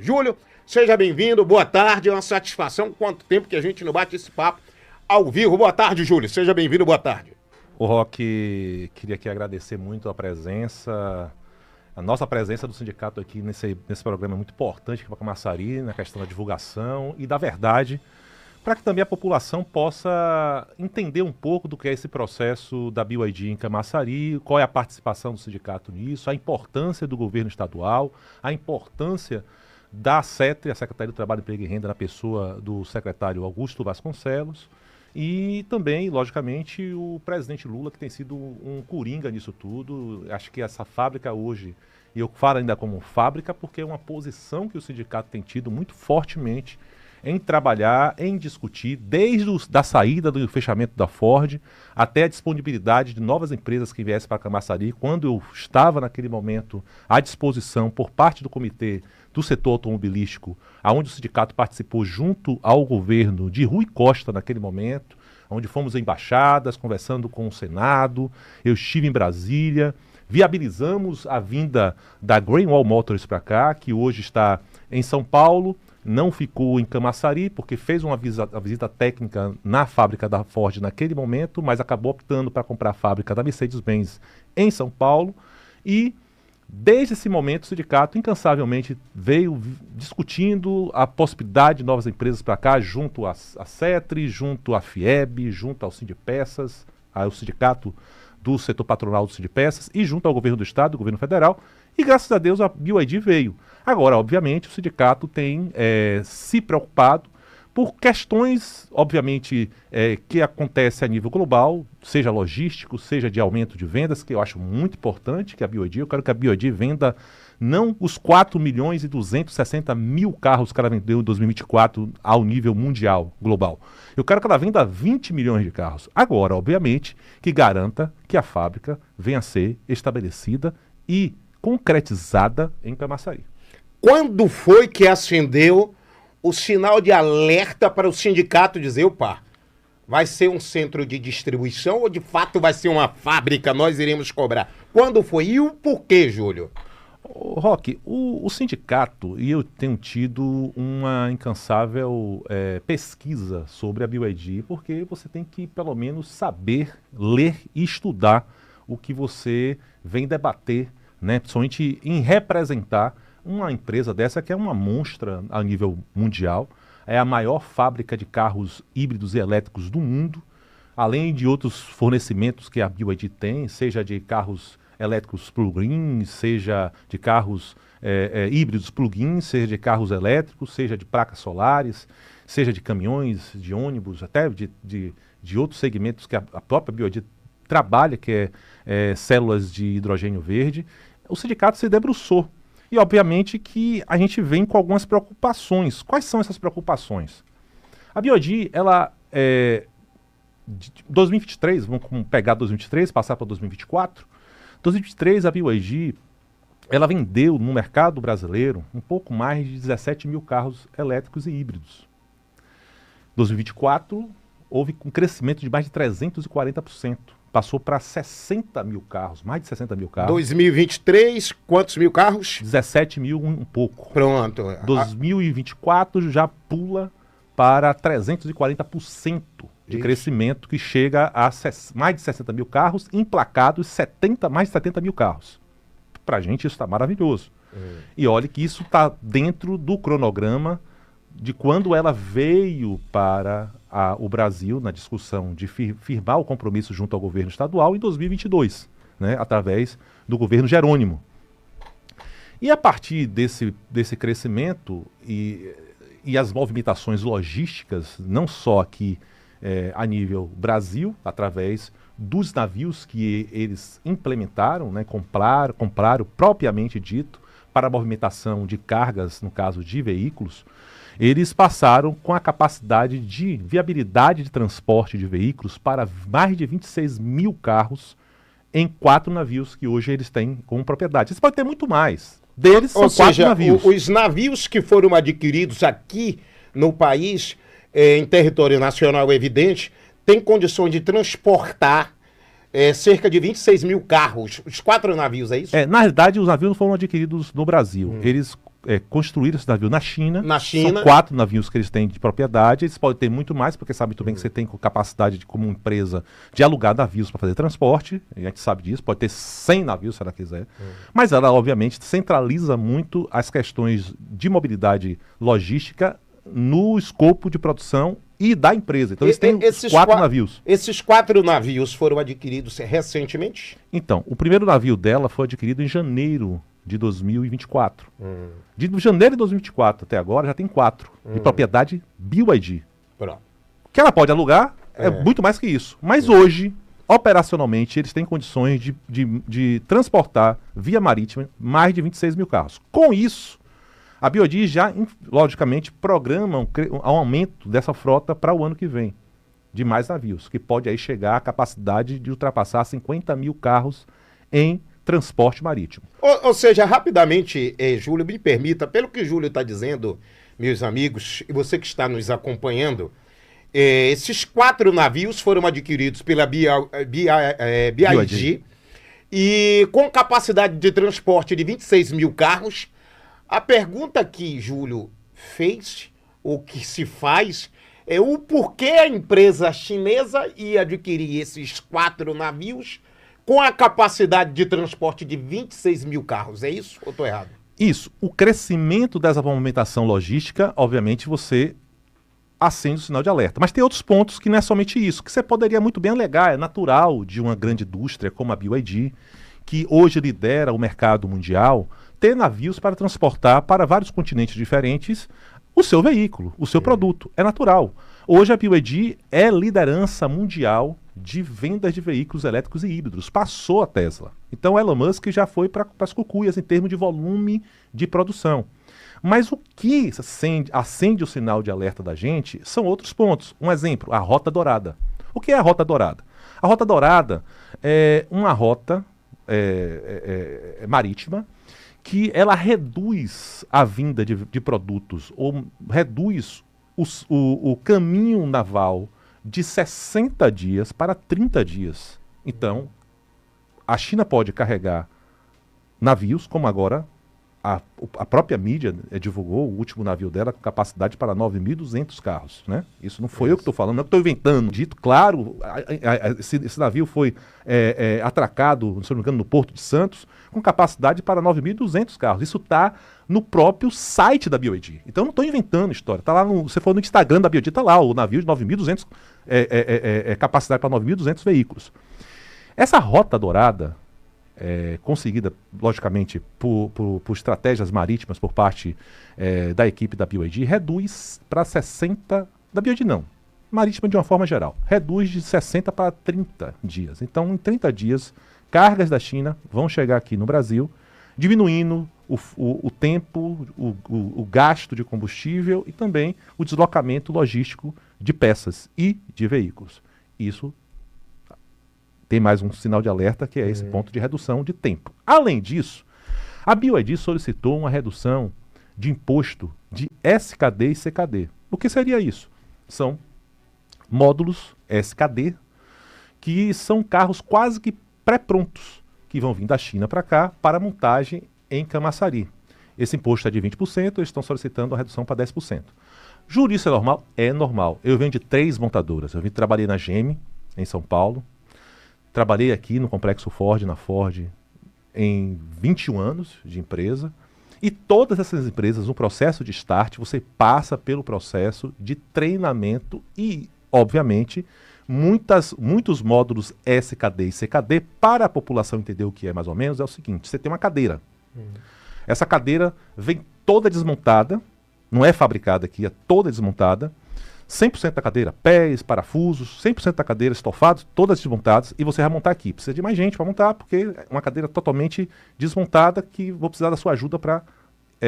Júlio, seja bem-vindo, boa tarde, é uma satisfação. Quanto tempo que a gente não bate esse papo ao vivo. Boa tarde, Júlio, seja bem-vindo, boa tarde. O Roque, queria aqui agradecer muito a nossa presença do sindicato aqui nesse programa muito importante para Camaçari, na questão da divulgação e da verdade, para que também a população possa entender um pouco do que é esse processo da BYD em Camaçari, qual é a participação do sindicato nisso, a importância do governo estadual, a importância da SETRE, a Secretaria do Trabalho, Emprego e Renda, na pessoa do secretário Augusto Vasconcelos, e também, logicamente, o presidente Lula, que tem sido um coringa nisso tudo. Acho que essa fábrica hoje, e eu falo ainda como fábrica, porque é uma posição que o sindicato tem tido muito fortemente em trabalhar, em discutir, desde da saída do fechamento da Ford até a disponibilidade de novas empresas que viessem para Camaçari, quando eu estava naquele momento à disposição por parte do comitê do setor automobilístico, onde o sindicato participou junto ao governo de Rui Costa naquele momento, onde fomos em embaixadas, conversando com o Senado, eu estive em Brasília, viabilizamos a vinda da Greenwall Motors para cá, que hoje está em São Paulo, não ficou em Camaçari, porque fez uma visita técnica na fábrica da Ford naquele momento, mas acabou optando para comprar a fábrica da Mercedes-Benz em São Paulo. E, desde esse momento, o sindicato incansavelmente veio discutindo a possibilidade de novas empresas para cá, junto à SETRE, junto à FIEB, junto ao Sindipeças, ao sindicato do setor patronal do Sindipeças, e junto ao governo do estado, do governo federal, e graças a Deus a BYD veio. Agora, obviamente, o sindicato tem se preocupado por questões, obviamente, que acontecem a nível global, seja logístico, seja de aumento de vendas, que eu acho muito importante que a BYD, eu quero que a BYD venda não os 4.260.000 carros que ela vendeu em 2024 ao nível mundial, global. Eu quero que ela venda 20 milhões de carros. Agora, obviamente, que garanta que a fábrica venha a ser estabelecida e concretizada em Camaçari. Quando foi que acendeu o sinal de alerta para o sindicato dizer, opa, vai ser um centro de distribuição ou de fato vai ser uma fábrica, nós iremos cobrar? Quando foi e o porquê, Júlio? Roque, o sindicato, e eu tenho tido uma incansável pesquisa sobre a BYD, porque você tem que pelo menos saber, ler e estudar o que você vem debater, né, principalmente em representar uma empresa dessa que é uma monstra a nível mundial, é a maior fábrica de carros híbridos e elétricos do mundo, além de outros fornecimentos que a BYD tem, seja de carros elétricos plug-in, seja de carros híbridos plug-in, seja de carros elétricos, seja de placas solares, seja de caminhões, de ônibus, até de outros segmentos que a própria BYD trabalha, que é células de hidrogênio verde. O sindicato se debruçou. E, obviamente, que a gente vem com algumas preocupações. Quais são essas preocupações? A BYD, ela, 2023, vamos pegar 2023, passar para 2024. 2023, a BYD, ela vendeu no mercado brasileiro um pouco mais de 17 mil carros elétricos e híbridos. 2024, houve um crescimento de mais de 340%. Passou para 60 mil carros, mais de 60 mil carros. 2023, quantos mil carros? 17 mil, um pouco. Pronto. 2024 já pula para 340% de crescimento, que chega a mais de 60 mil carros, emplacados mais de 70 mil carros. Para a gente isso está maravilhoso. E olha que isso está dentro do cronograma de quando ela veio para o Brasil na discussão de firmar o compromisso junto ao governo estadual em 2022, né, através do governo Jerônimo. E a partir desse crescimento e as movimentações logísticas, não só aqui a nível Brasil, através dos navios que eles implementaram, né, compraram propriamente dito, para a movimentação de cargas, no caso de veículos, eles passaram com a capacidade de viabilidade de transporte de veículos para mais de 26 mil carros em 4 navios que hoje eles têm como propriedade. Isso pode ter muito mais. Deles são 4 navios. Os navios que foram adquiridos aqui no país, em território nacional evidente, têm condições de transportar cerca de 26 mil carros. Os 4 navios, é isso? Na realidade, os navios não foram adquiridos no Brasil. Eles construíram esse navio na China. Na China. São 4 navios que eles têm de propriedade. Eles podem ter muito mais, porque sabe muito bem que você tem capacidade, como empresa, de alugar navios para fazer transporte. A gente sabe disso. Pode ter 100 navios, se ela quiser. Mas ela, obviamente, centraliza muito as questões de mobilidade logística no escopo de produção e da empresa. Então, eles têm esses 4 navios. Esses 4 navios foram adquiridos recentemente? Então, o primeiro navio dela foi adquirido em janeiro de 2024. De janeiro de 2024 até agora, já tem 4. De propriedade BYD. Pronto. Que ela pode alugar é muito mais que isso. Mas hoje, operacionalmente, eles têm condições de transportar via marítima mais de 26 mil carros. Com isso, a BYD já, logicamente, programa um aumento dessa frota para o ano que vem, de mais navios, que pode aí chegar à capacidade de ultrapassar 50 mil carros em transporte marítimo. Ou seja, rapidamente, Júlio, me permita, pelo que o Júlio está dizendo, meus amigos, e você que está nos acompanhando, esses 4 navios foram adquiridos pela BYD e com capacidade de transporte de 26 mil carros. A pergunta que Júlio fez, ou que se faz, é o porquê a empresa chinesa ia adquirir esses 4 navios com a capacidade de transporte de 26 mil carros. É isso ou estou errado? Isso. O crescimento dessa movimentação logística, obviamente, você acende o sinal de alerta. Mas tem outros pontos que não é somente isso, que você poderia muito bem alegar. É natural de uma grande indústria como a BYD, que hoje lidera o mercado mundial, ter navios para transportar para vários continentes diferentes o seu veículo, o seu produto. É natural. Hoje a BYD é liderança mundial de vendas de veículos elétricos e híbridos. Passou a Tesla. Então Elon Musk já foi para as cucuias em termos de volume de produção. Mas o que acende o sinal de alerta da gente são outros pontos. Um exemplo, a Rota Dourada. O que é a Rota Dourada? A Rota Dourada é uma rota marítima que ela reduz a vinda de produtos, ou reduz o caminho naval de 60 dias para 30 dias. Então, a China pode carregar navios, como agora a própria mídia divulgou o último navio dela com capacidade para 9.200 carros, né? Isso não foi eu que estou falando, não é que estou inventando. Dito, claro, esse navio foi atracado, se não me engano, no Porto de Santos, com capacidade para 9.200 carros. Isso está no próprio site da BYD. Então, eu não estou inventando história. Tá lá você for no Instagram da BYD, está lá o navio de 9.200, capacidade para 9.200 veículos. Essa Rota Dourada, conseguida, logicamente, por estratégias marítimas por parte da equipe da BYD, reduz para 60, da BYD não, marítima de uma forma geral, reduz de 60 para 30 dias. Então, em 30 dias, cargas da China vão chegar aqui no Brasil, diminuindo o tempo, o gasto de combustível e também o deslocamento logístico de peças e de veículos. Isso tem mais um sinal de alerta, que é esse ponto de redução de tempo. Além disso, a BYD solicitou uma redução de imposto de SKD e CKD. O que seria isso? São módulos SKD, que são carros quase que pré-prontos, que vão vir da China para cá para montagem em Camaçari. Esse imposto é de 20%, eles estão solicitando a redução para 10%. Juro, isso é normal? É normal. Eu venho de 3 montadoras. Eu trabalhei na GM, em São Paulo. Trabalhei aqui no Complexo Ford, na Ford, em 21 anos de empresa. E todas essas empresas, no processo de start, você passa pelo processo de treinamento e, obviamente, muitos módulos SKD e CKD, para a população entender o que é mais ou menos, é o seguinte: você tem uma cadeira. Essa cadeira vem toda desmontada, não é fabricada aqui, é toda desmontada. 100% da cadeira, pés, parafusos, 100% da cadeira, estofados, todas desmontadas, e você vai montar aqui. Precisa de mais gente para montar, porque é uma cadeira totalmente desmontada que vou precisar da sua ajuda para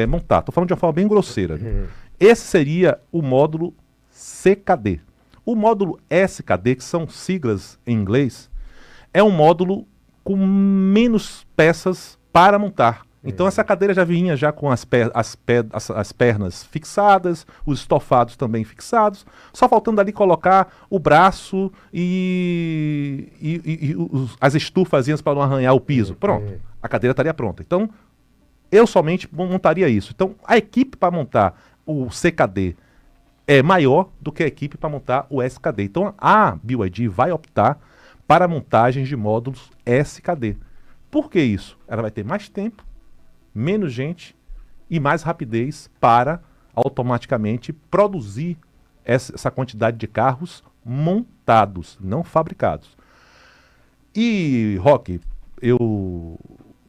montar. Estou falando de uma forma bem grosseira. Esse seria o módulo CKD. O módulo SKD, que são siglas em inglês, é um módulo com menos peças para montar. Então essa cadeira já vinha já com as pernas fixadas, os estofados também fixados, só faltando ali colocar o braço e as estufazinhas para não arranhar o piso. Pronto, a cadeira estaria pronta. Então, eu somente montaria isso. Então, a equipe para montar o CKD é maior do que a equipe para montar o SKD. Então, a BYD vai optar para montagens de módulos SKD. Por que isso? Ela vai ter mais tempo, menos gente e mais rapidez para automaticamente produzir essa quantidade de carros montados, não fabricados. E, Roque, eu,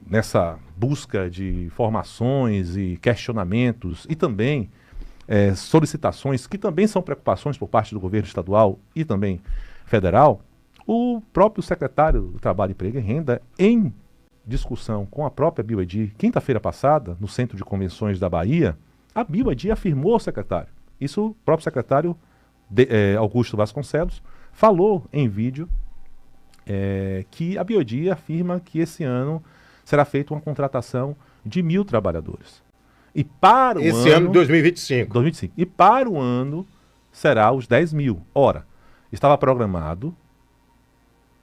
nessa busca de informações e questionamentos e também solicitações, que também são preocupações por parte do governo estadual e também federal, o próprio secretário do Trabalho, Emprego e Renda, em discussão com a própria BYD, quinta-feira passada, no Centro de Convenções da Bahia, a BYD afirmou ao secretário, isso o próprio secretário Augusto Vasconcelos falou em vídeo, que a BYD afirma que esse ano será feita uma contratação de 1.000 trabalhadores. E para o esse ano de 2025. 2025. E para o ano será os 10.000. Ora, estava programado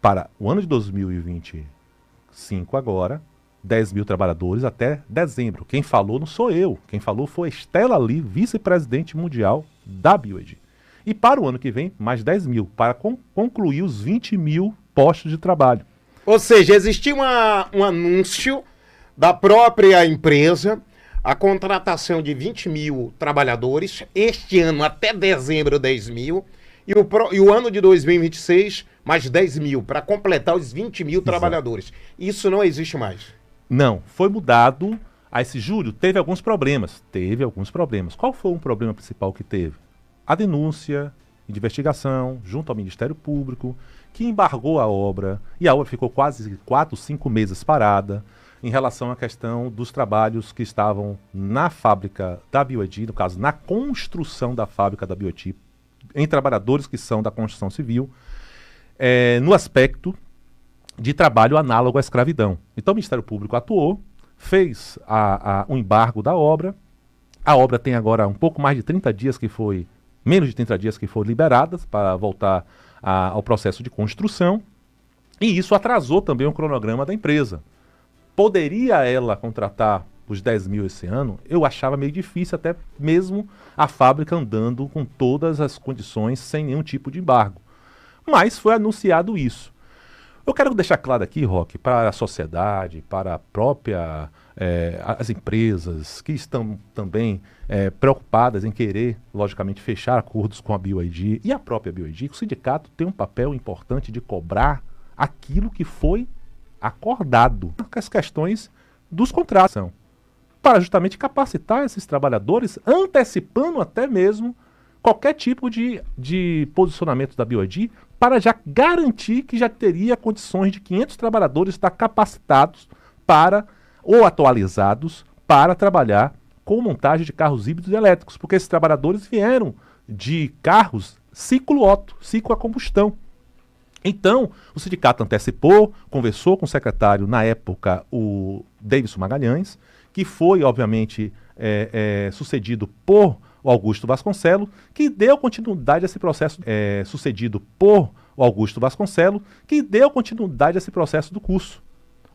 para o ano de 2025 agora, 10.000 trabalhadores até dezembro. Quem falou não sou eu. Quem falou foi Estela Lee, vice-presidente mundial da BYD. E para o ano que vem, mais 10.000, para concluir os 20.000 postos de trabalho. Ou seja, existia um anúncio da própria empresa, a contratação de 20.000 trabalhadores, este ano até dezembro 10.000, e o ano de 2026 mais 10.000, para completar os 20.000 trabalhadores. Isso não existe mais. Não, foi mudado. Esse julho teve alguns problemas. Qual foi o problema principal que teve? A denúncia de investigação junto ao Ministério Público, que embargou a obra, e a obra ficou quase 4, 5 meses parada, em relação à questão dos trabalhos que estavam na fábrica da BYD, no caso, na construção da fábrica da BYD, em trabalhadores que são da construção civil, no aspecto de trabalho análogo à escravidão. Então o Ministério Público atuou, fez o embargo da obra. A obra tem agora um pouco mais de 30 dias que foi, menos de 30 dias que foram liberadas para voltar ao processo de construção. E isso atrasou também o cronograma da empresa. Poderia ela contratar os 10.000 esse ano? Eu achava meio difícil, até mesmo a fábrica andando com todas as condições, sem nenhum tipo de embargo. Mas foi anunciado isso. Eu quero deixar claro aqui, Roque, para a sociedade, para a própria, as empresas que estão também preocupadas em querer, logicamente, fechar acordos com a BYD e a própria BYD, que o sindicato tem um papel importante de cobrar aquilo que foi acordado, com as questões dos contratos, para justamente capacitar esses trabalhadores, antecipando até mesmo qualquer tipo de posicionamento da BYD, para já garantir que já teria condições de 500 trabalhadores estar capacitados para, ou atualizados, para trabalhar com montagem de carros híbridos elétricos, porque esses trabalhadores vieram de carros ciclo Otto, ciclo a combustão. Então, o sindicato antecipou, conversou com o secretário, na época, o Davidson Magalhães, que foi, obviamente, sucedido por o Augusto Vasconcelos, que deu continuidade a esse processo, do curso.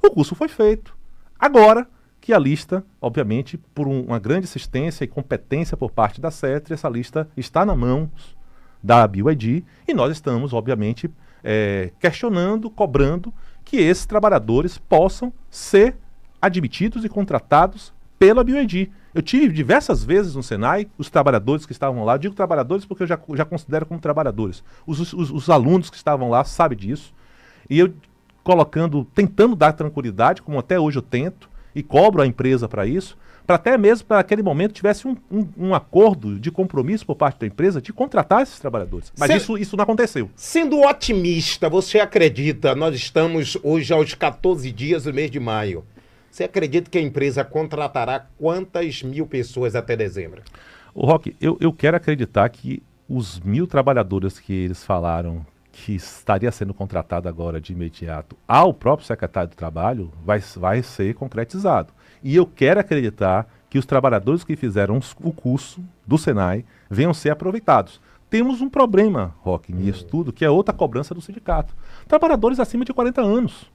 O curso foi feito. Agora que a lista, obviamente, por uma grande assistência e competência por parte da CETRI, essa lista está na mão da BYD e nós estamos, obviamente, questionando, cobrando que esses trabalhadores possam ser admitidos e contratados pela BYD. Eu tive diversas vezes no Senai, os trabalhadores que estavam lá, eu digo trabalhadores porque eu já considero como trabalhadores. Os alunos que estavam lá sabem disso. E eu tentando dar tranquilidade, como até hoje eu tento, e cobro a empresa para isso, para até mesmo para aquele momento tivesse um acordo de compromisso por parte da empresa de contratar esses trabalhadores. Mas isso não aconteceu. Sendo otimista, você acredita, nós estamos hoje aos 14 dias do mês de maio, você acredita que a empresa contratará quantas 1.000 pessoas até dezembro? Roque, eu quero acreditar que os 1.000 trabalhadores que eles falaram que estaria sendo contratado agora de imediato ao próprio secretário do Trabalho vai ser concretizado. E eu quero acreditar que os trabalhadores que fizeram o curso do Senai venham ser aproveitados. Temos um problema, Roque, nisso tudo, que é outra cobrança do sindicato. Trabalhadores acima de 40 anos.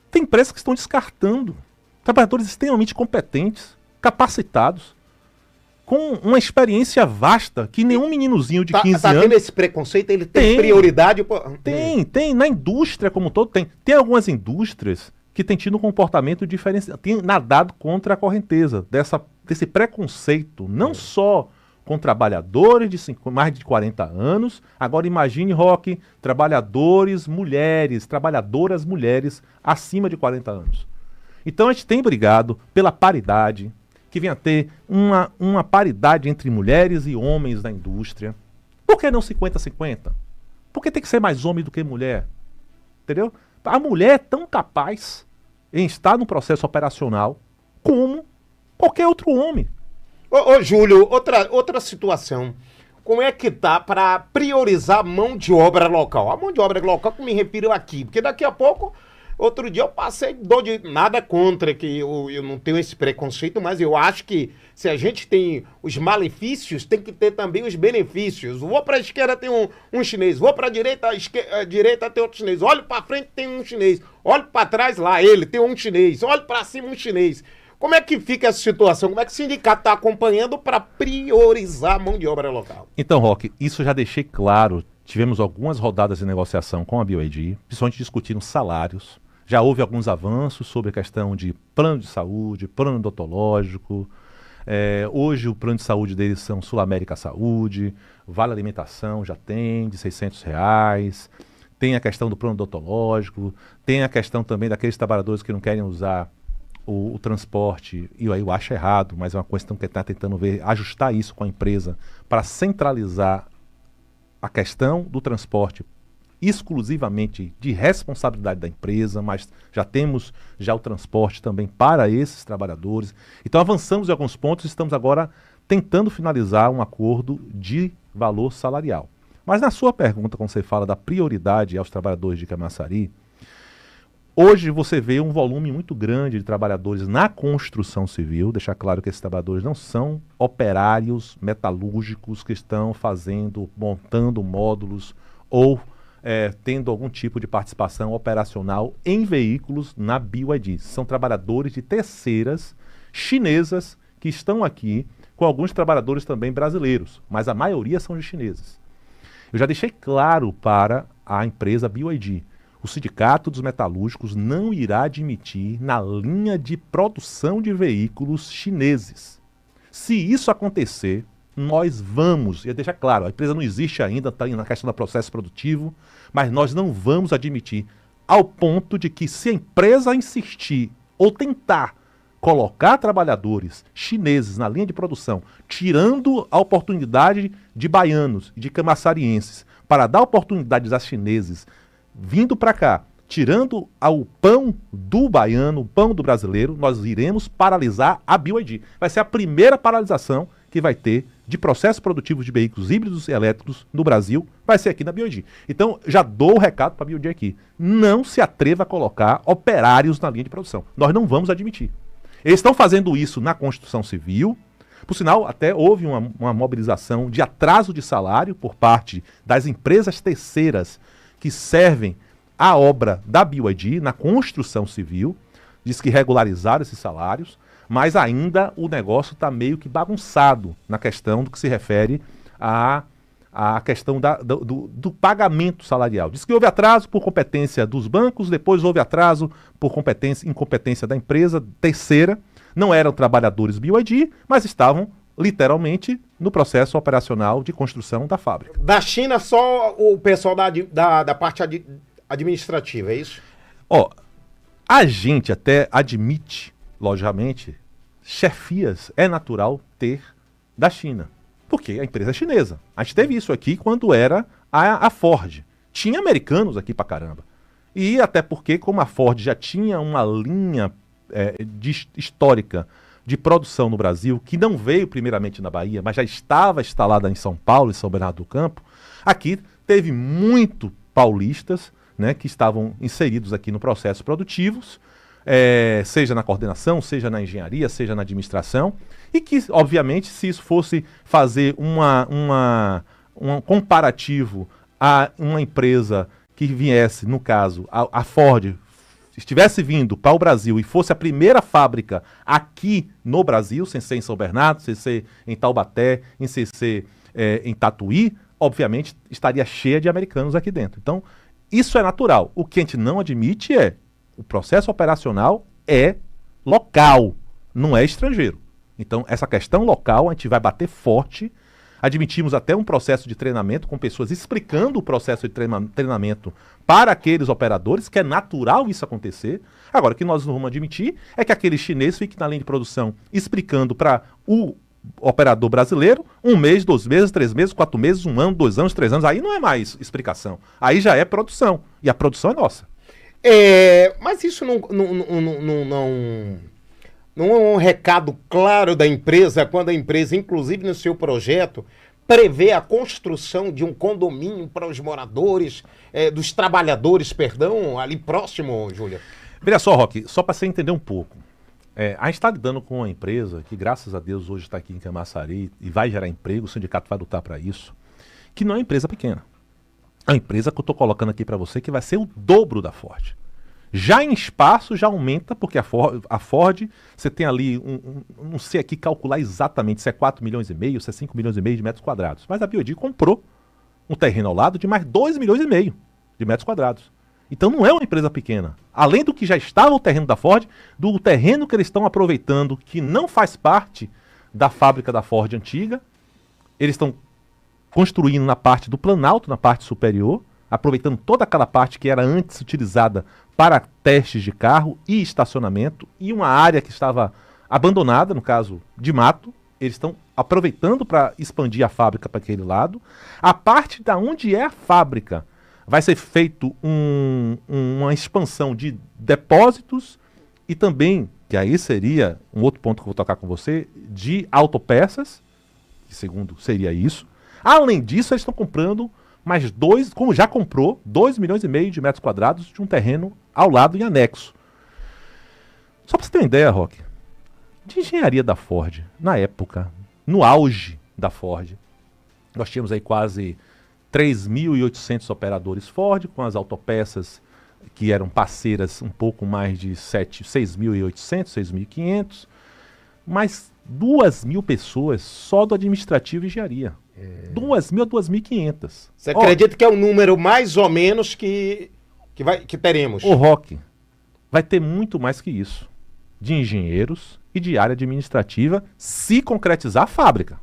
Tem empresas que estão descartando Trabalhadores extremamente competentes, capacitados, com uma experiência vasta que nenhum meninozinho de 15 tá anos... tendo esse preconceito? Ele tem prioridade? Tem. Na indústria como um todo tem. Tem algumas indústrias que têm tido um comportamento diferenciado, têm nadado contra a correnteza desse preconceito, não só com trabalhadores de mais de 40 anos, agora imagine, Roque, trabalhadoras mulheres acima de 40 anos. Então a gente tem brigado pela paridade, que venha a ter uma paridade entre mulheres e homens na indústria. Por que não 50-50? Porque tem que ser mais homem do que mulher. Entendeu? A mulher é tão capaz em estar no processo operacional como qualquer outro homem. Ô Júlio, outra situação. Como é que tá para priorizar a mão de obra local? A mão de obra local que me refiro aqui, porque daqui a pouco... Outro dia eu passei, nada contra, que eu não tenho esse preconceito, mas eu acho que se a gente tem os malefícios, tem que ter também os benefícios. Vou para a esquerda, tem um chinês. Vou para a direita, tem outro chinês. Olho para frente, tem um chinês. Olho para trás, lá ele, tem um chinês. Olho para cima, um chinês. Como é que fica essa situação? Como é que o sindicato está acompanhando para priorizar a mão de obra local? Então, Roque, isso já deixei claro. Tivemos algumas rodadas de negociação com a BioID, principalmente discutindo salários. Já houve alguns avanços sobre a questão de plano de saúde, plano odontológico. Hoje o plano de saúde deles são Sul América Saúde, Vale Alimentação já tem, de R$600. Tem a questão do plano odontológico, tem a questão também daqueles trabalhadores que não querem usar o transporte, e aí eu acho errado, mas é uma questão que está tentando ver, ajustar isso com a empresa para centralizar a questão do transporte exclusivamente de responsabilidade da empresa, mas já temos o transporte também para esses trabalhadores. Então avançamos em alguns pontos e estamos agora tentando finalizar um acordo de valor salarial. Mas na sua pergunta, quando você fala da prioridade aos trabalhadores de Camaçari, hoje você vê um volume muito grande de trabalhadores na construção civil, deixar claro que esses trabalhadores não são operários metalúrgicos que estão montando módulos ou tendo algum tipo de participação operacional em veículos na BioID. São trabalhadores de terceiras chinesas que estão aqui, com alguns trabalhadores também brasileiros, mas a maioria são de chineses. Eu já deixei claro para a empresa BioID, o Sindicato dos Metalúrgicos não irá admitir na linha de produção de veículos chineses. Se isso acontecer, nós vamos, e deixar claro, a empresa não existe ainda, está na questão do processo produtivo, mas nós não vamos admitir ao ponto de que se a empresa insistir ou tentar colocar trabalhadores chineses na linha de produção, tirando a oportunidade de baianos e de camaçarienses, para dar oportunidades a chineses vindo para cá, tirando o pão do baiano, o pão do brasileiro, nós iremos paralisar a BioID. Vai ser a primeira paralisação que vai ter de processos produtivos de veículos híbridos e elétricos no Brasil, vai ser aqui na BioID. Então, já dou o recado para a BioID aqui. Não se atreva a colocar operários na linha de produção. Nós não vamos admitir. Eles estão fazendo isso na construção civil. Por sinal, até houve uma mobilização de atraso de salário por parte das empresas terceiras que servem a obra da BioID na construção civil. Diz que regularizaram esses salários, mas ainda o negócio está meio que bagunçado na questão do que se refere à questão do pagamento salarial. Diz que houve atraso por competência dos bancos, depois houve atraso por incompetência da empresa terceira. Não eram trabalhadores BioID, mas estavam literalmente no processo operacional de construção da fábrica. Da China, só o pessoal da parte administrativa, é isso? A gente até admite, logicamente, chefias é natural ter da China, porque a empresa é chinesa. A gente teve isso aqui quando era a Ford. Tinha americanos aqui pra caramba. E até porque, como a Ford já tinha uma linha histórica de produção no Brasil, que não veio primeiramente na Bahia, mas já estava instalada em São Paulo, em São Bernardo do Campo, aqui teve muito paulistas, né, que estavam inseridos aqui no processos produtivos, seja na coordenação, seja na engenharia, seja na administração, e que, obviamente, se isso fosse fazer um comparativo a uma empresa que viesse, no caso, a Ford estivesse vindo para o Brasil e fosse a primeira fábrica aqui no Brasil, sem ser em São Bernardo, sem ser em Taubaté, sem ser em Tatuí, obviamente estaria cheia de americanos aqui dentro. Então, isso é natural. O que a gente não admite é o processo operacional é local, não é estrangeiro. Então, essa questão local a gente vai bater forte. Admitimos até um processo de treinamento com pessoas explicando o processo de treinamento para aqueles operadores, que é natural isso acontecer. Agora, o que nós não vamos admitir é que aquele chinês fique na linha de produção explicando para o operador brasileiro 1 mês, 2 meses, 3 meses, 4 meses, 1 ano, 2 anos, 3 anos. Aí não é mais explicação. Aí já é produção. E a produção é nossa. Mas isso não é um recado claro da empresa, quando a empresa, inclusive no seu projeto, prevê a construção de um condomínio para os moradores, dos trabalhadores, perdão, ali próximo, Júlia? Veja só, Roque, só para você entender um pouco. A gente está lidando com uma empresa que, graças a Deus, hoje está aqui em Camaçari e vai gerar emprego, o sindicato vai lutar para isso, que não é uma empresa pequena. É uma empresa que eu estou colocando aqui para você que vai ser o dobro da Ford. Já em espaço, já aumenta, porque a Ford, você tem ali, não sei aqui calcular exatamente se é 4 milhões e meio, se é 5 milhões e meio de metros quadrados. Mas a BYD comprou um terreno ao lado de mais 2 milhões e meio de metros quadrados. Então não é uma empresa pequena. Além do que já estava o terreno da Ford, do terreno que eles estão aproveitando, que não faz parte da fábrica da Ford antiga, eles estão construindo na parte do Planalto, na parte superior, aproveitando toda aquela parte que era antes utilizada para testes de carro e estacionamento, e uma área que estava abandonada, no caso de mato, eles estão aproveitando para expandir a fábrica para aquele lado. A parte da onde é a fábrica vai ser feito uma expansão de depósitos e também, que aí seria um outro ponto que eu vou tocar com você, de autopeças, que segundo seria isso. Além disso, eles estão comprando mais como já comprou, 2 milhões e meio de metros quadrados de um terreno ao lado em anexo. Só para você ter uma ideia, Roque, de engenharia da Ford, na época, no auge da Ford, nós tínhamos aí quase 3.800 operadores Ford, com as autopeças que eram parceiras um pouco mais de 6.800, 6.500, mas 2.000 pessoas só do administrativo e engenharia. 2.000 a 2.500. Você acredita que é o número mais ou menos que teremos? O Roque, vai ter muito mais que isso. De engenheiros e de área administrativa, se concretizar a fábrica.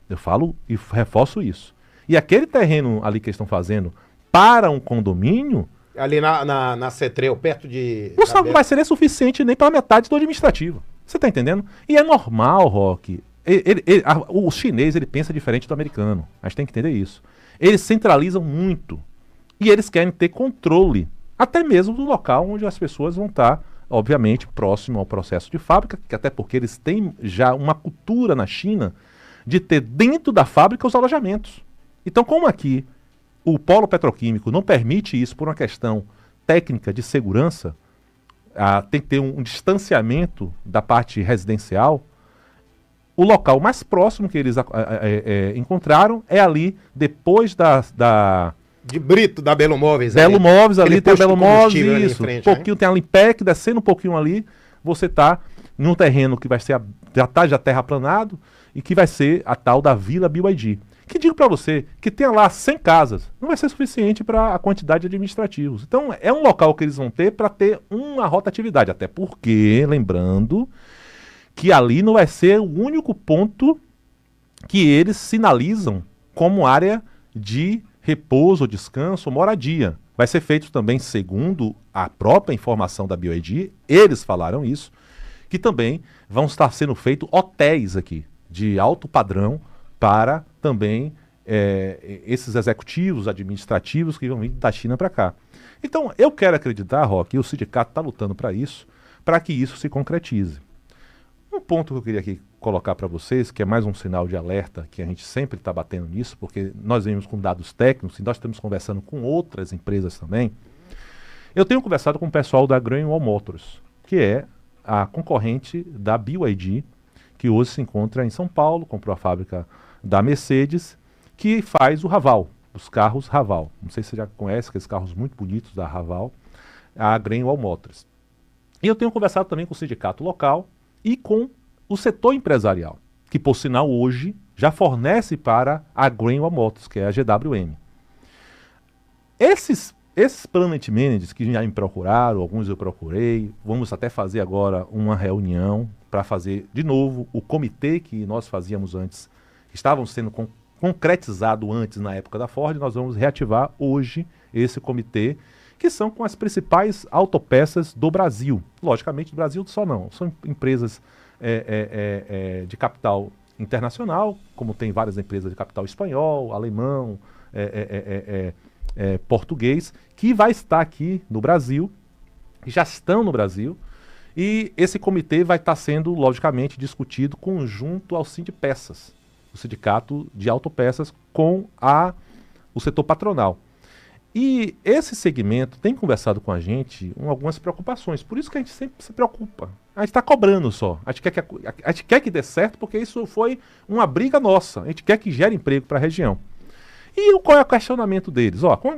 Eu falo e reforço isso. E aquele terreno ali que eles estão fazendo para um condomínio... Ali na Cetrel, perto de... Não vai ser suficiente nem para metade do administrativo. Você está entendendo? E é normal, Roque. O chinês ele pensa diferente do americano. A gente tem que entender isso. Eles centralizam muito. E eles querem ter controle. Até mesmo do local onde as pessoas vão estar, obviamente, próximo ao processo de fábrica, que até porque eles têm já uma cultura na China de ter dentro da fábrica os alojamentos. Então, como aqui o polo petroquímico não permite isso por uma questão técnica de segurança, tem que ter um distanciamento da parte residencial, o local mais próximo que eles encontraram é ali depois de Brito, da Belo Móveis. Belo Móveis, ali tem a Belo Móveis, isso. Frente, um pouquinho, tem a Limpec, descendo um pouquinho ali, você está num terreno que vai ser já terraplanado e que vai ser a tal da Vila BYD. Que digo para você, que tenha lá 100 casas, não vai ser suficiente para a quantidade de administrativos. Então, é um local que eles vão ter para ter uma rotatividade. Até porque, lembrando, que ali não vai ser o único ponto que eles sinalizam como área de repouso, descanso, moradia. Vai ser feito também, segundo a própria informação da BYD, eles falaram isso, que também vão estar sendo feitos hotéis aqui, de alto padrão, para também esses executivos administrativos que vão vir da China para cá. Então, eu quero acreditar, Roque, e o sindicato está lutando para que isso se concretize. Um ponto que eu queria aqui colocar para vocês, que é mais um sinal de alerta, que a gente sempre está batendo nisso, porque nós vemos com dados técnicos e nós estamos conversando com outras empresas também. Eu tenho conversado com o pessoal da Grainwell Motors, que é a concorrente da BYD, que hoje se encontra em São Paulo, comprou a fábrica da Mercedes, que faz o Raval, os carros Raval. Não sei se você já conhece aqueles carros muito bonitos da Raval, a Grainwell Motors. E eu tenho conversado também com o sindicato local e com o setor empresarial, que por sinal hoje já fornece para a Greenwell Motors, que é a GWM. Esses Planet Managers que já me procuraram, alguns eu procurei, vamos até fazer agora uma reunião para fazer de novo o comitê que nós fazíamos antes, estavam sendo concretizado antes na época da Ford, nós vamos reativar hoje esse comitê, que são com as principais autopeças do Brasil. Logicamente, do Brasil só não, são empresas de capital internacional, como tem várias empresas de capital espanhol, alemão, português, que vai estar aqui no Brasil, que já estão no Brasil, e esse comitê vai estar sendo, logicamente, discutido conjunto ao Sindipeças, o sindicato de autopeças, com o setor patronal. E esse segmento tem conversado com a gente algumas preocupações, por isso que a gente sempre se preocupa. A gente está cobrando só, a gente quer que dê certo, porque isso foi uma briga nossa, a gente quer que gere emprego para a região. E qual é o questionamento deles? Com a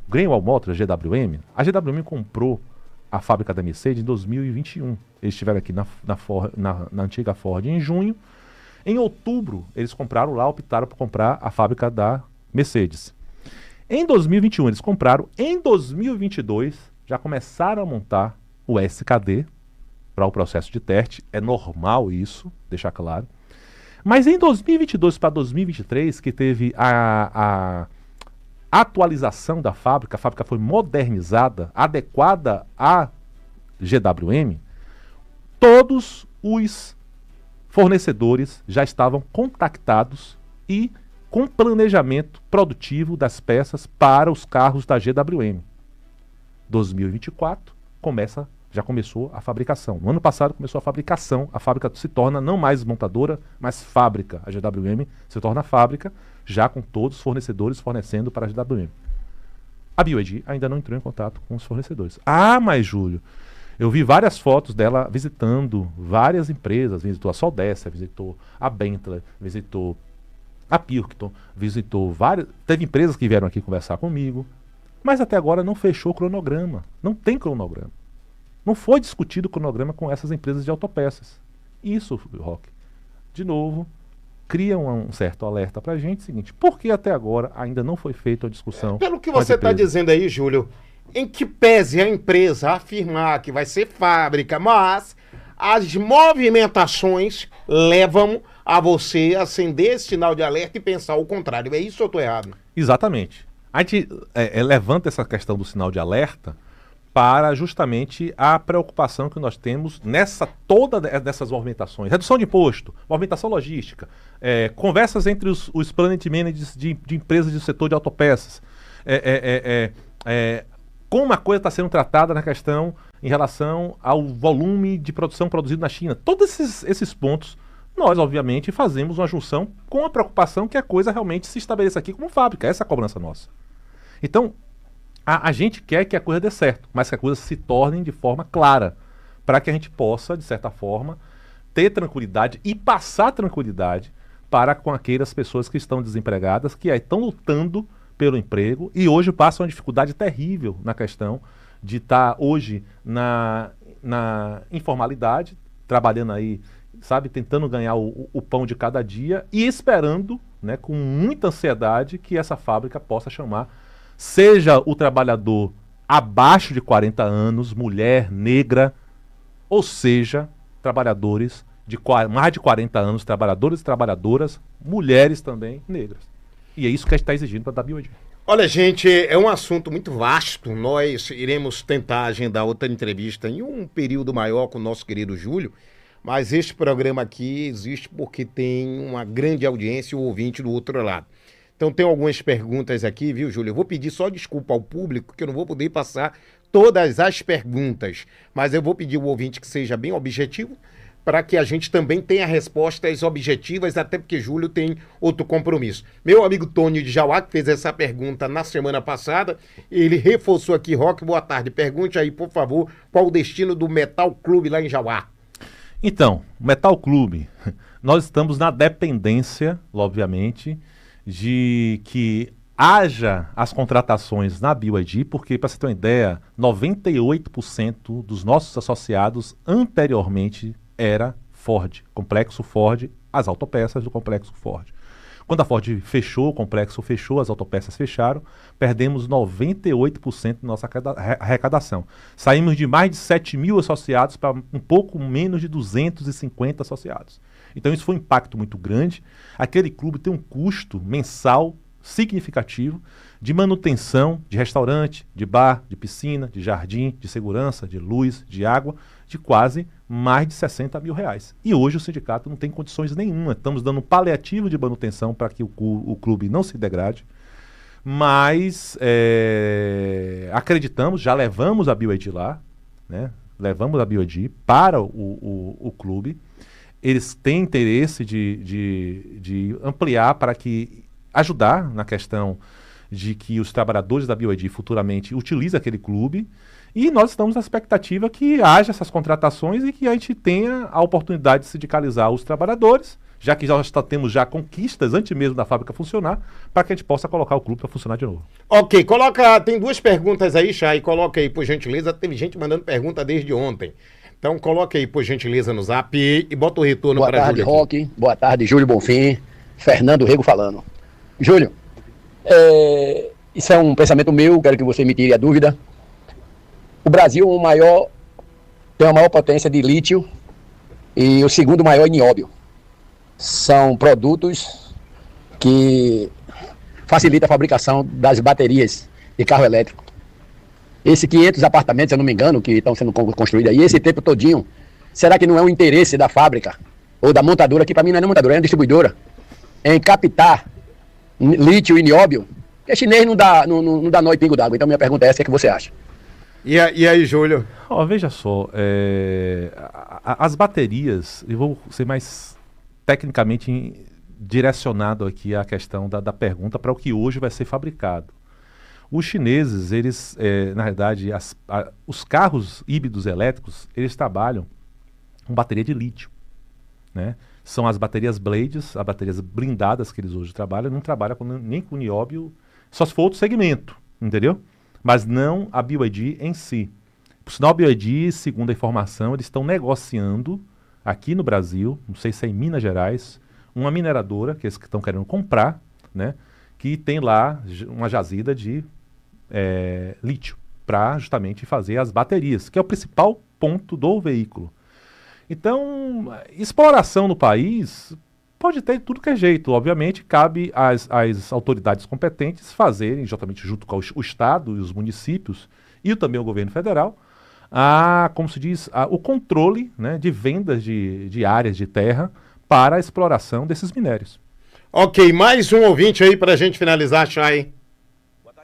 Greenwell Motors, a GWM comprou a fábrica da Mercedes em 2021. Eles estiveram aqui na antiga Ford em junho. Em outubro, eles optaram por comprar a fábrica da Mercedes. Em 2021 eles compraram, em 2022 já começaram a montar o SKD para o processo de teste, é normal isso, deixar claro. Mas em 2022 para 2023, que teve a atualização da fábrica, a fábrica foi modernizada, adequada à GWM, todos os fornecedores já estavam contactados e com planejamento produtivo das peças para os carros da GWM. 2024 já começou a fabricação. No ano passado começou a fabricação, a fábrica se torna não mais montadora, mas fábrica. A GWM se torna fábrica, já com todos os fornecedores fornecendo para a GWM. A BYD ainda não entrou em contato com os fornecedores. Mas Júlio, eu vi várias fotos dela visitando várias empresas, visitou a Soldessa, visitou a Bentley, visitou a Pilkington, visitou várias... Teve empresas que vieram aqui conversar comigo, mas até agora não fechou o cronograma. Não tem cronograma. Não foi discutido o cronograma com essas empresas de autopeças. Isso, Roque, de novo, cria um certo alerta para a gente, seguinte, por que até agora ainda não foi feita a discussão? Pelo que você está dizendo aí, Júlio, em que pese a empresa afirmar que vai ser fábrica, mas as movimentações levam a você acender esse sinal de alerta e pensar o contrário. É isso ou eu estou errado? Exatamente. A gente levanta essa questão do sinal de alerta para justamente a preocupação que nós temos toda dessas movimentações. Redução de imposto, movimentação logística, conversas entre os planet managers de empresas do setor de autopeças, como a coisa está sendo tratada na questão em relação ao volume de produção produzido na China. Todos esses pontos, nós obviamente fazemos uma junção com a preocupação que a coisa realmente se estabeleça aqui como fábrica. Essa é a cobrança nossa. Então, a gente quer que a coisa dê certo, mas que a coisa se torne de forma clara, para que a gente possa, de certa forma, ter tranquilidade e passar tranquilidade para com aquelas pessoas que estão desempregadas, que estão lutando pelo emprego e hoje passam uma dificuldade terrível na questão de estar hoje na informalidade, trabalhando aí, sabe, tentando ganhar o pão de cada dia e esperando, né, com muita ansiedade que essa fábrica possa chamar, seja o trabalhador abaixo de 40 anos, mulher, negra, ou seja, trabalhadores de mais de 40 anos, trabalhadores e trabalhadoras, mulheres também, negras. E é isso que a gente está exigindo para a BYD. Olha, gente, é um assunto muito vasto. Nós iremos tentar agendar outra entrevista em um período maior com o nosso querido Júlio, mas este programa aqui existe porque tem uma grande audiência e o ouvinte do outro lado. Então tem algumas perguntas aqui, viu, Júlio? Eu vou pedir só desculpa ao público, que eu não vou poder passar todas as perguntas, mas eu vou pedir ao ouvinte que seja bem objetivo, para que a gente também tenha respostas objetivas, até porque Júlio tem outro compromisso. Meu amigo Tônio de Jauá, que fez essa pergunta na semana passada, ele reforçou aqui, Roque, boa tarde. Pergunte aí, por favor, qual o destino do Metal Clube lá em Jauá? Então, Metal Clube, nós estamos na dependência, obviamente, de que haja as contratações na BYD, porque, para você ter uma ideia, 98% dos nossos associados anteriormente era Ford, complexo Ford, as autopeças do complexo Ford. Quando a Ford fechou, o complexo fechou, as autopeças fecharam, perdemos 98% da nossa arrecadação. Saímos de mais de 7 mil associados para um pouco menos de 250 associados. Então isso foi um impacto muito grande. Aquele clube tem um custo mensal significativo de manutenção de restaurante, de bar, de piscina, de jardim, de segurança, de luz, de água, de quase mais de 60 mil reais. E hoje o sindicato não tem condições nenhuma. Estamos dando um paliativo de manutenção para que o clube não se degrade, mas acreditamos, já levamos a BYD lá, né? Levamos a BYD para o clube. Eles têm interesse de ampliar para que ajudar na questão de que os trabalhadores da BYD futuramente utilizem aquele clube, e nós estamos na expectativa que haja essas contratações e que a gente tenha a oportunidade de sindicalizar os trabalhadores, já que já temos conquistas antes mesmo da fábrica funcionar, para que a gente possa colocar o clube para funcionar de novo. Ok, tem 2 perguntas aí, Chay, coloca aí, por gentileza, teve gente mandando pergunta desde ontem. Então coloca aí, por gentileza, no zap e bota o retorno para a Júlio. Boa tarde, Roque. Boa tarde, Júlio Bonfim. Fernando Rego falando. Júlio, isso é um pensamento meu, quero que você me tire a dúvida. O Brasil tem a maior potência de lítio e o segundo maior em nióbio. São produtos que facilitam a fabricação das baterias de carro elétrico. Esses 500 apartamentos, se eu não me engano, que estão sendo construídos aí, esse tempo todinho, será que não é um interesse da fábrica ou da montadora, que para mim não é montadora, é uma distribuidora, em captar lítio e nióbio? Porque chinês não dá nó e pingo d'água. Então minha pergunta é essa, o que você acha? E aí, Júlio? Veja só, as baterias, eu vou ser mais tecnicamente direcionado aqui à questão da pergunta para o que hoje vai ser fabricado. Os chineses, eles, na verdade, os carros híbridos elétricos, eles trabalham com bateria de lítio, né? São as baterias blades, as baterias blindadas que eles hoje trabalham, não trabalham nem com nióbio, só se for outro segmento, entendeu? Mas não a BYD em si. Por sinal, a BYD, segundo a informação, eles estão negociando aqui no Brasil, não sei se é em Minas Gerais, uma mineradora, que eles estão querendo comprar, né? Que tem lá uma jazida de lítio, para justamente fazer as baterias, que é o principal ponto do veículo. Então, exploração no país pode ter tudo que é jeito. Obviamente, cabe às autoridades competentes fazerem, justamente junto com o Estado e os municípios, e também o governo federal, como se diz, o controle, né, de vendas de áreas de terra para a exploração desses minérios. Ok, mais um ouvinte aí para a gente finalizar, Chay.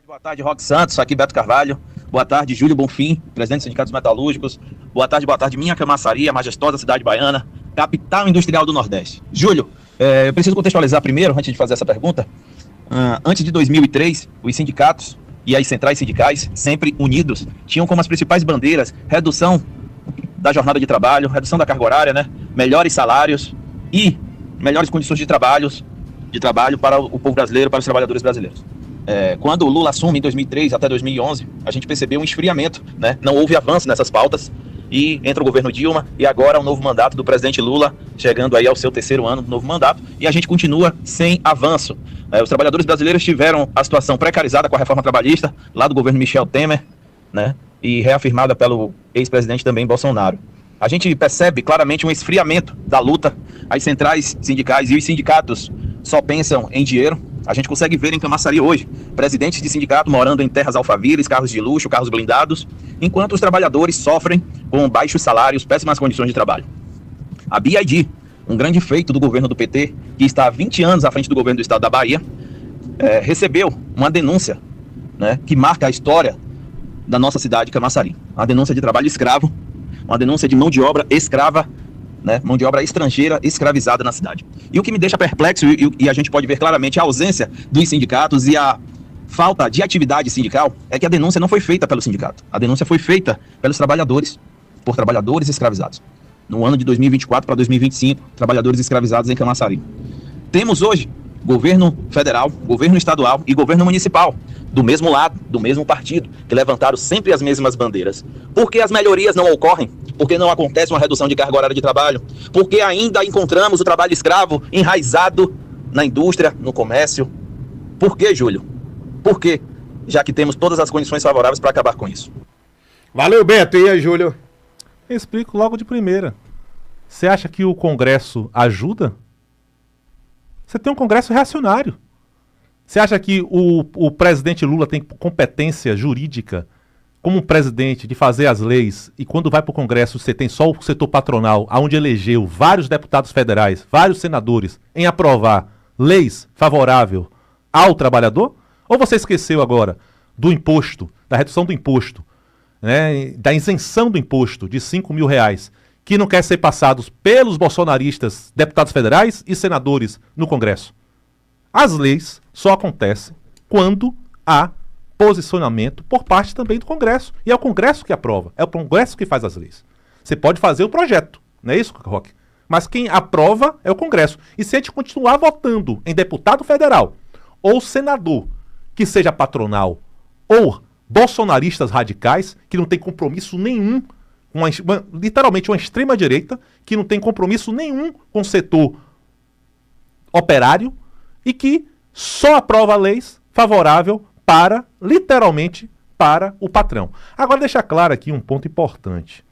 Boa tarde, Roque Santos, aqui Beto Carvalho. Boa tarde, Júlio Bonfim, presidente do Sindicato dos Metalúrgicos. Boa tarde, minha Camaçaria, majestosa cidade baiana, capital industrial do Nordeste. Júlio, eu preciso contextualizar primeiro, antes de fazer essa pergunta. Antes de 2003, os sindicatos e as centrais sindicais, sempre unidos, tinham como as principais bandeiras redução da jornada de trabalho, redução da carga horária, né? Melhores salários e melhores condições de trabalho para o povo brasileiro, para os trabalhadores brasileiros. Quando o Lula assume em 2003 até 2011, a gente percebeu um esfriamento, né? Não houve avanço nessas pautas, e entra o governo Dilma e agora o novo mandato do presidente Lula, chegando aí ao seu 3º ano do novo mandato, e a gente continua sem avanço. Os trabalhadores brasileiros tiveram a situação precarizada com a reforma trabalhista, lá do governo Michel Temer, né? E reafirmada pelo ex-presidente também Bolsonaro. A gente percebe claramente um esfriamento da luta. As centrais sindicais e os sindicatos só pensam em dinheiro. A gente consegue ver em Camaçari hoje presidentes de sindicato morando em terras alfavíveis, carros de luxo, carros blindados, enquanto os trabalhadores sofrem com baixos salários, péssimas condições de trabalho. A BYD, um grande feito do governo do PT, que está há 20 anos à frente do governo do estado da Bahia, recebeu uma denúncia, né, que marca a história da nossa cidade, Camaçari. Uma denúncia de trabalho escravo, uma denúncia de mão de obra escrava, né, mão de obra estrangeira escravizada na cidade. E o que me deixa perplexo, e a gente pode ver claramente a ausência dos sindicatos e a falta de atividade sindical, é que a denúncia não foi feita pelo sindicato. A denúncia foi feita pelos trabalhadores, por trabalhadores escravizados. No ano de 2024 para 2025, trabalhadores escravizados em Camaçari. Temos hoje governo federal, governo estadual e governo municipal, do mesmo lado, do mesmo partido, que levantaram sempre as mesmas bandeiras. Por que as melhorias não ocorrem? Por que não acontece uma redução de carga horária de trabalho? Por que ainda encontramos o trabalho escravo enraizado na indústria, no comércio? Por que, Júlio? Por quê? Já que temos todas as condições favoráveis para acabar com isso. Valeu, Beto. E aí, Júlio? Eu explico logo de primeira. Você acha que o Congresso ajuda? Você tem um Congresso reacionário. Você acha que o presidente Lula tem competência jurídica como presidente de fazer as leis e quando vai para o Congresso você tem só o setor patronal, onde elegeu vários deputados federais, vários senadores, em aprovar leis favoráveis ao trabalhador? Ou você esqueceu agora do imposto, da redução do imposto, né, da isenção do imposto de R$5.000, que não quer ser passados pelos bolsonaristas, deputados federais e senadores no Congresso? As leis só acontecem quando há posicionamento por parte também do Congresso. E é o Congresso que aprova, é o Congresso que faz as leis. Você pode fazer o projeto, não é isso, Roque? Mas quem aprova é o Congresso. E se a gente continuar votando em deputado federal ou senador que seja patronal ou bolsonaristas radicais, que não tem compromisso nenhum, literalmente uma extrema-direita, que não tem compromisso nenhum com o setor operário e que só aprova leis favorável para, literalmente, para o patrão. Agora, deixar claro aqui um ponto importante.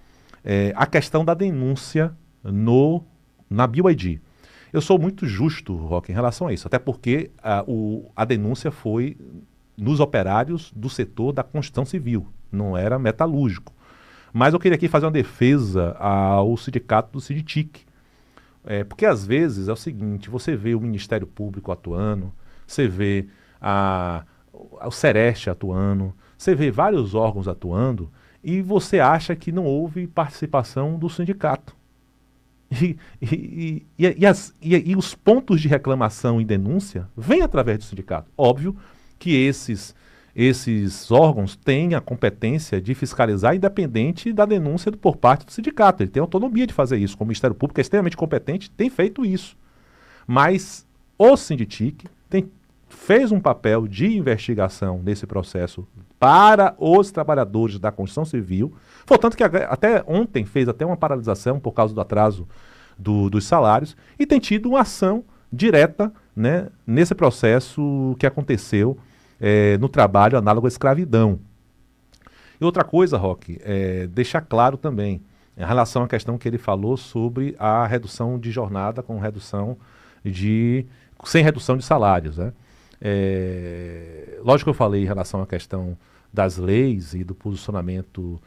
A questão da denúncia na BYD. Eu sou muito justo, Roque, em relação a isso, até porque a denúncia foi nos operários do setor da construção civil, não era metalúrgico. Mas eu queria aqui fazer uma defesa ao sindicato do Sinditic. Porque às vezes é o seguinte, você vê o Ministério Público atuando, você vê o Sereste atuando, você vê vários órgãos atuando e você acha que não houve participação do sindicato. E os pontos de reclamação e denúncia vêm através do sindicato. Óbvio que esses órgãos têm a competência de fiscalizar independente da denúncia por parte do sindicato. Ele tem autonomia de fazer isso. Como o Ministério Público é extremamente competente, tem feito isso. Mas o Sinditic fez um papel de investigação nesse processo para os trabalhadores da construção civil. Portanto, que até ontem fez até uma paralisação por causa do atraso dos salários e tem tido uma ação direta, né, nesse processo que aconteceu no trabalho análogo à escravidão. E outra coisa, Roque, deixar claro também, em relação à questão que ele falou sobre a redução de jornada sem redução de salários, né? Lógico que eu falei em relação à questão das leis e do posicionamento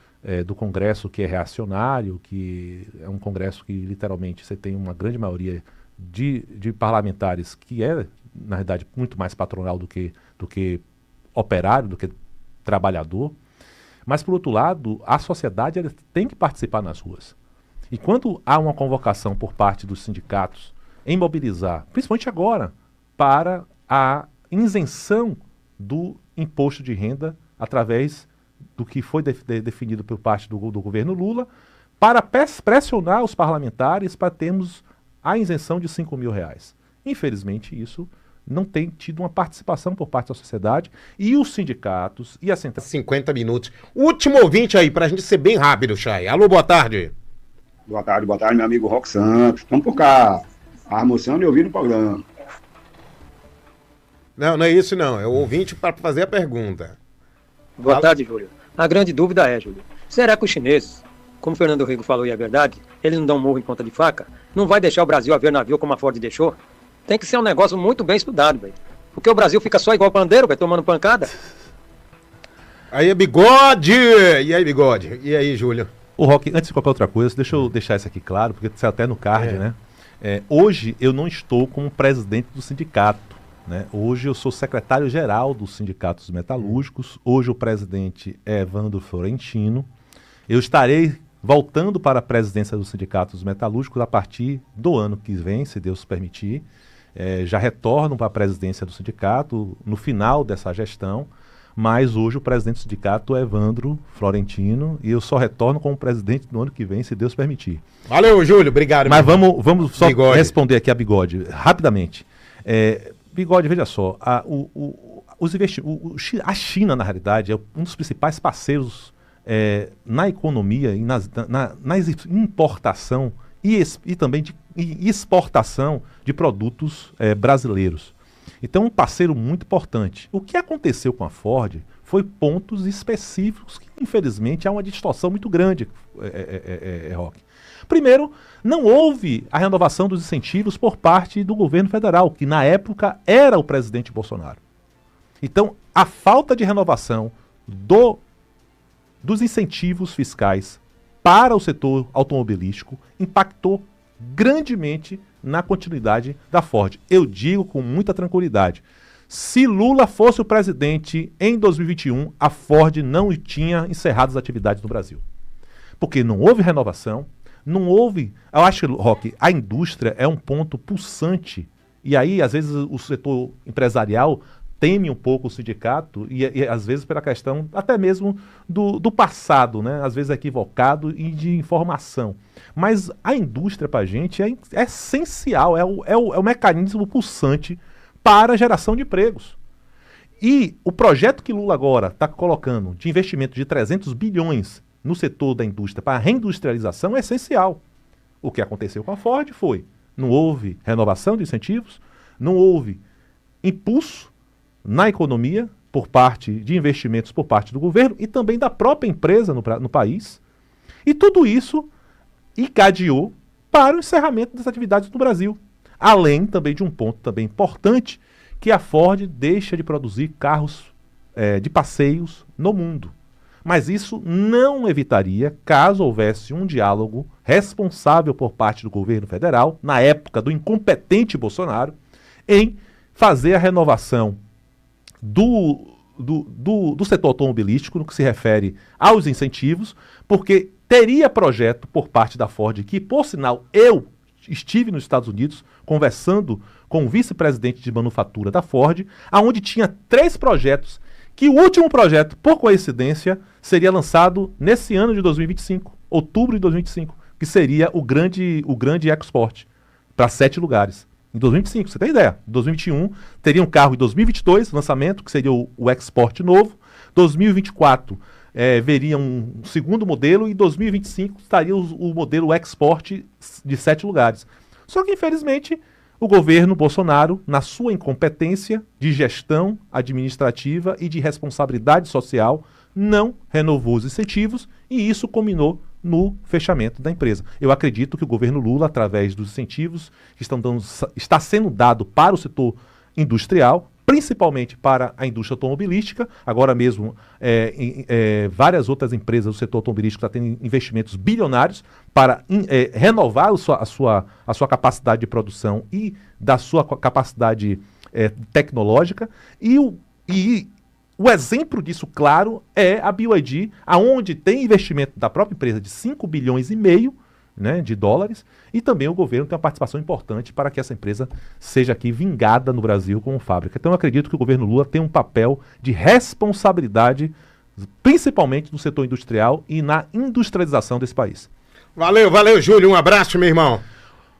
do Congresso, que é reacionário, que é um Congresso que literalmente você tem uma grande maioria de parlamentares que é, na verdade, muito mais patronal do que operário, do que trabalhador. Mas, por outro lado, a sociedade ela tem que participar nas ruas. E quando há uma convocação por parte dos sindicatos em mobilizar, principalmente agora, para a isenção do imposto de renda através do que foi definido por parte do governo Lula, para pressionar os parlamentares para termos a isenção de R$5.000. Infelizmente, isso não tem tido uma participação por parte da sociedade e os sindicatos e a central. 50 minutos. Último ouvinte aí, pra gente ser bem rápido, Chay. Alô, boa tarde. Boa tarde, meu amigo Roque Santos. Estamos por cá, almoçando e ouvindo o programa. Não é isso não, é o ouvinte para fazer a pergunta. Boa tarde, Júlio. A grande dúvida é, Júlio, será que os chineses, como o Fernando Rego falou e é verdade, eles não dão murro em ponta de faca? Não vai deixar o Brasil a ver navio como a Ford deixou? Tem que ser um negócio muito bem estudado, velho. Porque o Brasil fica só igual pandeiro, velho, tomando pancada. Aí, Bigode! E aí, Bigode? E aí, Júlio? O Roque, antes de qualquer outra coisa, deixa eu deixar isso aqui claro, porque saiu até no card, né? Hoje eu não estou como presidente do sindicato, né? Hoje eu sou secretário-geral dos sindicatos metalúrgicos. Hoje o presidente é Evandro Florentino. Eu estarei voltando para a presidência dos sindicatos metalúrgicos a partir do ano que vem, se Deus permitir. Já retorno para a presidência do sindicato no final dessa gestão, mas hoje o presidente do sindicato é Evandro Florentino e eu só retorno como presidente no ano que vem, se Deus permitir. Valeu, Júlio, obrigado. Mas vamos só Bigode. responder aqui a Bigode, rapidamente. Bigode, veja só, a China, na realidade, é um dos principais parceiros na economia e na importação e também de exportação de produtos brasileiros. Então, um parceiro muito importante. O que aconteceu com a Ford foi pontos específicos que, infelizmente, há uma distorção muito grande, Roque. Primeiro, não houve a renovação dos incentivos por parte do governo federal, que na época era o presidente Bolsonaro. Então, a falta de renovação dos incentivos fiscais para o setor automobilístico impactou grandemente na continuidade da Ford. Eu digo com muita tranquilidade, se Lula fosse o presidente em 2021, a Ford não tinha encerrado as atividades no Brasil. Porque não houve renovação, não houve... Eu acho, Roque, a indústria é um ponto pulsante. E aí, às vezes, o setor empresarial teme um pouco o sindicato, e às vezes pela questão até mesmo do passado, né? Às vezes equivocado e de informação. Mas a indústria para a gente é essencial, é o mecanismo pulsante para a geração de empregos. E o projeto que Lula agora está colocando de investimento de 300 bilhões no setor da indústria para a reindustrialização é essencial. O que aconteceu com a Ford foi, não houve renovação de incentivos, não houve impulso na economia por parte de investimentos por parte do governo e também da própria empresa no país. E tudo isso encadeou para o encerramento das atividades no Brasil. Além também de um ponto também importante, que a Ford deixa de produzir carros de passeios no mundo. Mas isso não evitaria, caso houvesse um diálogo responsável por parte do governo federal, na época do incompetente Bolsonaro, em fazer a renovação do setor automobilístico, no que se refere aos incentivos, porque teria projeto por parte da Ford, que, por sinal, eu estive nos Estados Unidos conversando com o vice-presidente de manufatura da Ford, onde tinha 3 projetos, que o último projeto, por coincidência, seria lançado nesse ano de 2025, outubro de 2025, que seria o grande EcoSport, para 7 lugares. Em 2025, você tem ideia? Em 2021, teria um carro em 2022, lançamento, que seria o EcoSport novo. 2024, veria um segundo modelo. E em 2025, estaria o modelo EcoSport de 7 lugares. Só que, infelizmente, o governo Bolsonaro, na sua incompetência de gestão administrativa e de responsabilidade social, não renovou os incentivos e isso culminou no fechamento da empresa. Eu acredito que o governo Lula, através dos incentivos que está sendo dado para o setor industrial, principalmente para a indústria automobilística, agora mesmo várias outras empresas do setor automobilístico estão tendo investimentos bilionários para renovar a sua capacidade de produção e da sua capacidade tecnológica, e o exemplo disso, claro, é a BYD, aonde tem investimento da própria empresa de 5,5 bilhões, né, de dólares, e também o governo tem uma participação importante para que essa empresa seja aqui vingada no Brasil como fábrica. Então eu acredito que o governo Lula tem um papel de responsabilidade, principalmente no setor industrial e na industrialização desse país. Valeu, Júlio, um abraço, meu irmão.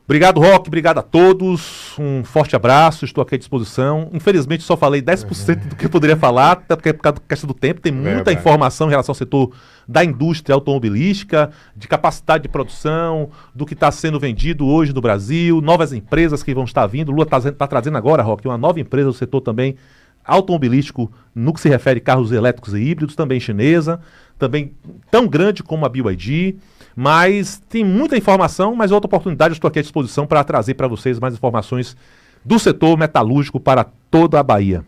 Obrigado, Roque, obrigado a todos, um forte abraço, estou aqui à disposição. Infelizmente só falei 10% do que eu poderia falar, até porque por causa da questão do tempo, tem muita informação em relação ao setor da indústria automobilística, de capacidade de produção, do que está sendo vendido hoje no Brasil, novas empresas que vão estar vindo. O Lula está trazendo agora, Roque, uma nova empresa do setor também automobilístico, no que se refere a carros elétricos e híbridos, também chinesa, também tão grande como a BYD. Mas tem muita informação, mas outra oportunidade eu estou aqui à disposição para trazer para vocês mais informações do setor metalúrgico para toda a Bahia.